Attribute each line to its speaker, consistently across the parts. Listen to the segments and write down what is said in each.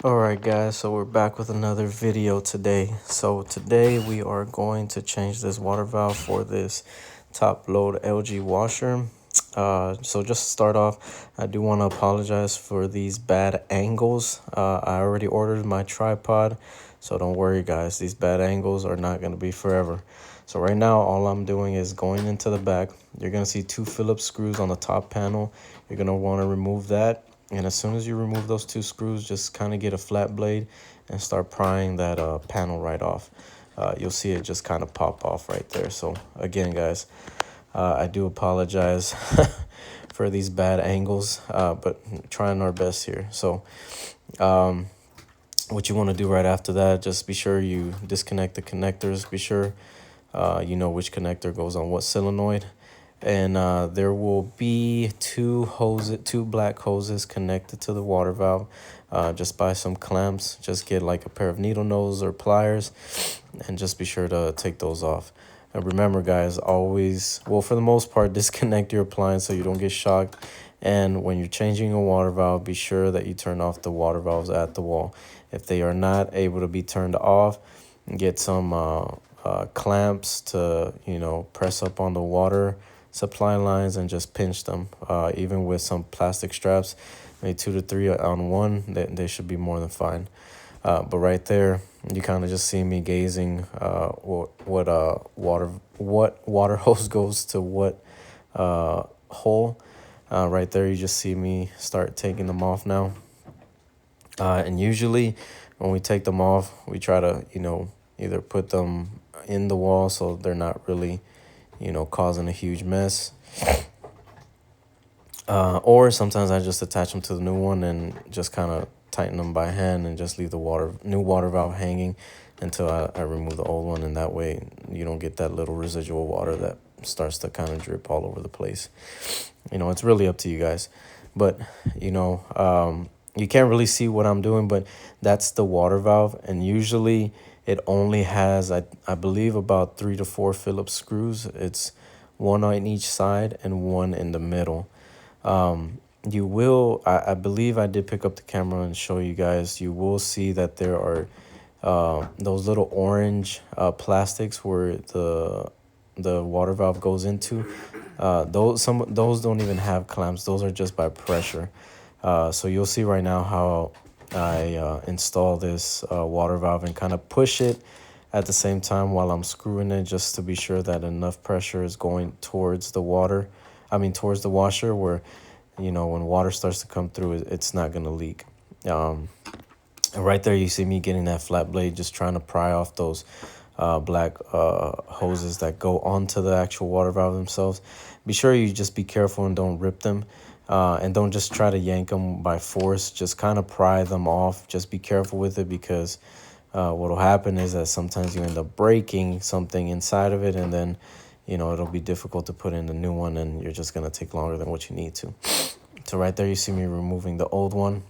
Speaker 1: Alright guys, so we're back with another video today. So today we are going to change this water valve for this top load LG washer. So just to start off, I do want to apologize for these bad angles. I already ordered my tripod, so don't worry guys, these bad angles are not going to be forever. So right now all I'm doing is going into the back. You're going to see two Phillips screws on the top panel. You're going to want to remove that. And as soon as you remove those two screws, just kind of get a flat blade and start prying that panel right off. You'll see it just kind of pop off right there. So again, guys, I do apologize for these bad angles, but trying our best here. So what you want to do right after that, just be sure you disconnect the connectors. Be sure you know which connector goes on what solenoid. And there will be two black hoses connected to the water valve. Just buy some clamps, just get like a pair of needle nose or pliers, and just be sure to take those off. And remember guys, always, well, for the most part, disconnect your appliance so you don't get shocked. And when you're changing a water valve, be sure that you turn off the water valves at the wall. If they are not able to be turned off, get some clamps to, press up on the water supply lines and just pinch them. Even with some plastic straps, maybe 2 to 3 on one, they should be more than fine. But right there, you kind of just see me gazing what water hose goes to what hole. Right there, you just see me start taking them off now. And usually when we take them off, we try to, either put them in the wall so they're not really, causing a huge mess. Or sometimes I just attach them to the new one and just kind of tighten them by hand and just leave the new water valve hanging until I remove the old one. And that way you don't get that little residual water that starts to kind of drip all over the place. It's really up to you guys. But, you can't really see what I'm doing, but that's the water valve. And usually it only has, I believe, about 3 to 4 Phillips screws. It's one on each side and one in the middle. You will, I believe I did pick up the camera and show you guys, you will see that there are those little orange plastics where the water valve goes into. Those don't even have clamps. Those are just by pressure. So you'll see right now how I install this water valve and kind of push it at the same time while I'm screwing it, just to be sure that enough pressure is going towards the towards the washer, where, when water starts to come through, it's not going to leak. And right there, you see me getting that flat blade, just trying to pry off those black hoses that go onto the actual water valve themselves. Be sure you just be careful and don't rip them. And don't just try to yank them by force. Just kind of pry them off. Just be careful with it, because what will happen is that sometimes you end up breaking something inside of it, and then, it'll be difficult to put in the new one, and you're just going to take longer than what you need to. So right there, you see me removing the old one.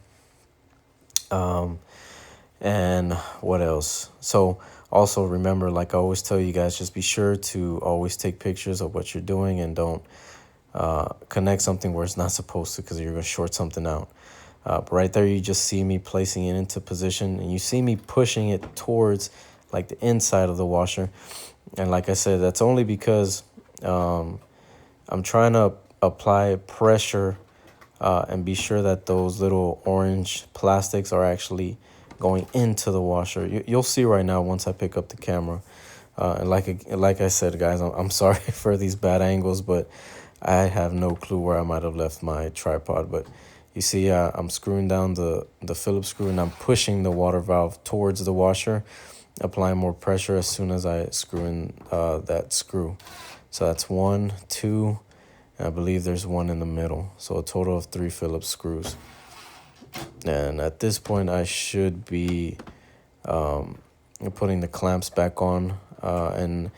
Speaker 1: And what else? So also remember, like I always tell you guys, just be sure to always take pictures of what you're doing, and don't connect something where it's not supposed to, because you're going to short something out. But right there, you just see me placing it into position, and you see me pushing it towards like the inside of the washer. And like I said, that's only because I'm trying to apply pressure and be sure that those little orange plastics are actually going into the washer. You'll see right now once I pick up the camera. And like I said, guys, I'm sorry for these bad angles, but I have no clue where I might have left my tripod. But you see, I'm screwing down the Phillips screw, and I'm pushing the water valve towards the washer, applying more pressure as soon as I screw in that screw. So that's 1, 2, and I believe there's one in the middle. So a total of 3 Phillips screws. And at this point, I should be putting the clamps back on. And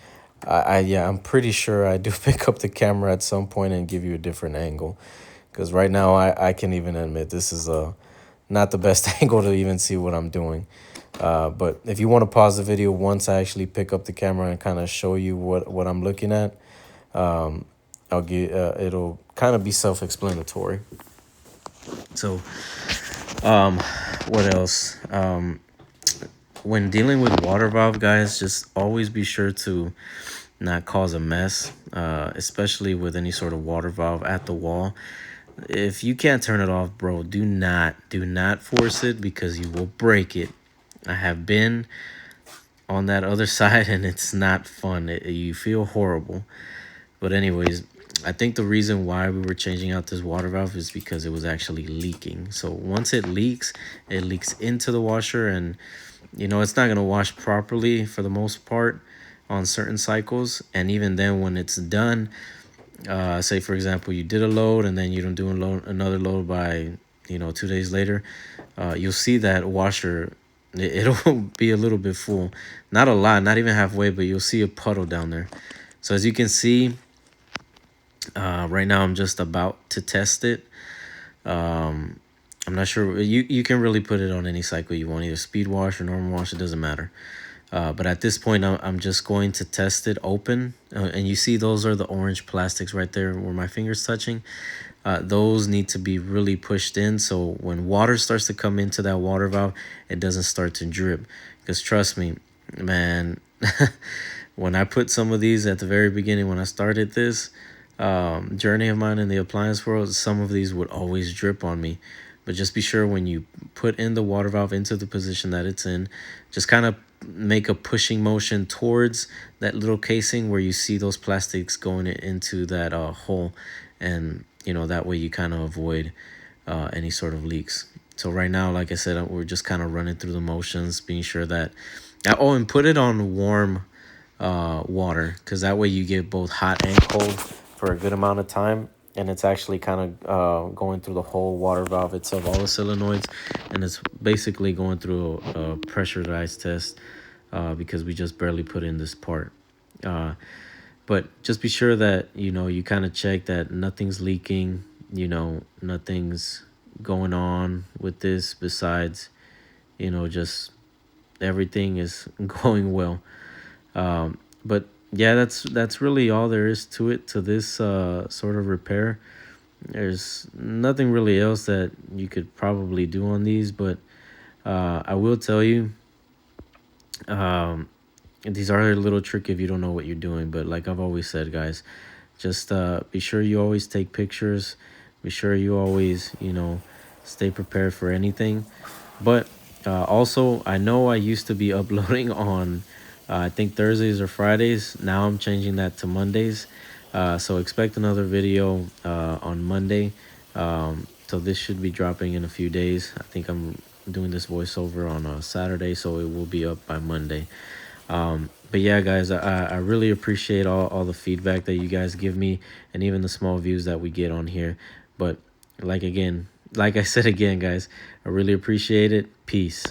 Speaker 1: I'm pretty sure I do pick up the camera at some point and give you a different angle. Because right now, I can even admit this is not the best angle to even see what I'm doing. But if you want to pause the video once I actually pick up the camera and kind of show you what I'm looking at, it'll kind of be self-explanatory. So Um, what else? When dealing with water valve, guys, just always be sure to not cause a mess, especially with any sort of water valve at the wall. If you can't turn it off, bro, do not force it, because you will break it. I have been on that other side, and it's not fun. You feel horrible. But anyways, I think the reason why we were changing out this water valve is because it was actually leaking. So once it leaks into the washer, and it's not going to wash properly for the most part on certain cycles. And even then, when it's done, say for example you did a load and then you don't do another load by 2 days later, you'll see that washer, it'll be a little bit full, not a lot, not even halfway, but you'll see a puddle down there. So as you can see, right now I'm just about to test it. I'm not sure. You can really put it on any cycle you want, either speed wash or normal wash, it doesn't matter. But at this point, I'm just going to test it open. And you see those are the orange plastics right there where my finger's touching. Those need to be really pushed in, so when water starts to come into that water valve, it doesn't start to drip. Because trust me, man, when I put some of these at the very beginning, when I started this journey of mine in the appliance world, some of these would always drip on me. But just be sure when you put in the water valve into the position that it's in, just kind of make a pushing motion towards that little casing where you see those plastics going into that hole. And that way you kind of avoid any sort of leaks. So right now, like I said, we're just kind of running through the motions, being sure that and put it on warm water, because that way you get both hot and cold for a good amount of time. And it's actually kind of going through the whole water valve itself, all the solenoids, and it's basically going through a pressurized test, because we just barely put in this part. But just be sure that you kind of check that nothing's leaking, nothing's going on with this besides just everything is going well. But yeah, that's really all there is to it, to this sort of repair. There's nothing really else that you could probably do on these, but I will tell you, these are a little tricky if you don't know what you're doing. But like I've always said, guys, just be sure you always take pictures. Be sure you always stay prepared for anything. But also, I know I used to be uploading on I think Thursdays or Fridays. Now I'm changing that to Mondays. So expect another video on Monday. So this should be dropping in a few days. I think I'm doing this voiceover on a Saturday, so it will be up by Monday. But yeah, guys, I really appreciate all the feedback that you guys give me, and even the small views that we get on here. But like I said again, guys, I really appreciate it. Peace.